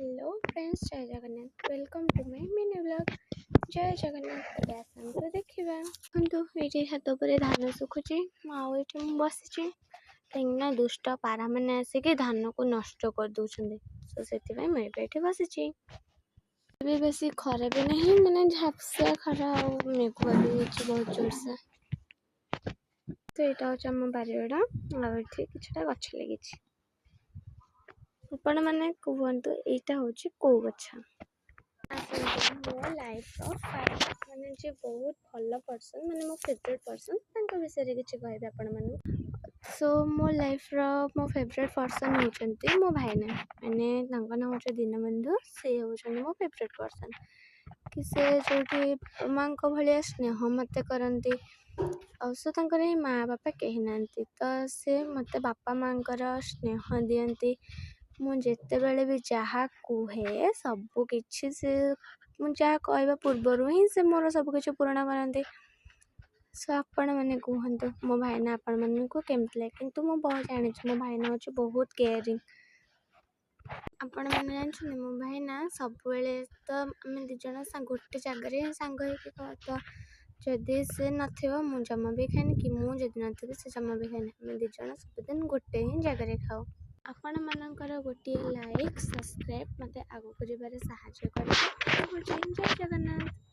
Hello friends जय Jagannath welcome to my mini blog जय जगन्नाथ आसतु देखा देखो ये हाथ पर धान सुखुची आठ बसी कहीं दुष्ट पारा मैंने आसिक धान को नष्ट कर दौरान तो से मुझे बसी बेस खरा भी नहीं मैंने झापसा खरा मेघुआ भी बहुत जोर से तो यहाँ हूँ आम बारिगड़ा आठी किछटा गछ लगी आपण मैंने कहतु यहाँ हूँ कौ गछ मो लाइफ माने जे बहुत भल पर्सन माने मो फेवरेट पर्सन विषय किसी कह सो मो लाइफ मो फेवरेट पर्सन होती मो भाईना मैंने ना हूँ दीनबंधु से होती मो फेवरेट पर्सन कि से जो माँ भाया स्नेह मत करती आउ माँ बापा कहीं ना तो से मत बापा माँ स्नेह दियंती मुझे भी जहाँ कहे सबू कि से मुझे कहवा पूर्वर ही से मोर सब किसी पूरण करती सो आपण मैंने कहतु मो भाईना आपण मन को केमती लगे किंतु मु बहुत जानी मो भाईना हूँ बहुत केयरिंग आपण मैंने जानते मो भाईना सब तो आम दिज गोटे जगार सांग तो जदि से न जमा भी खानी कि मुझे नी से जमा भी खानी आम दिज सबुदिन गोटे ही जगार खाऊ आपण मानकर गोटे लाइक सब्सक्राइब मत आगक जबार साहाय्य कर जय जगन्नाथ।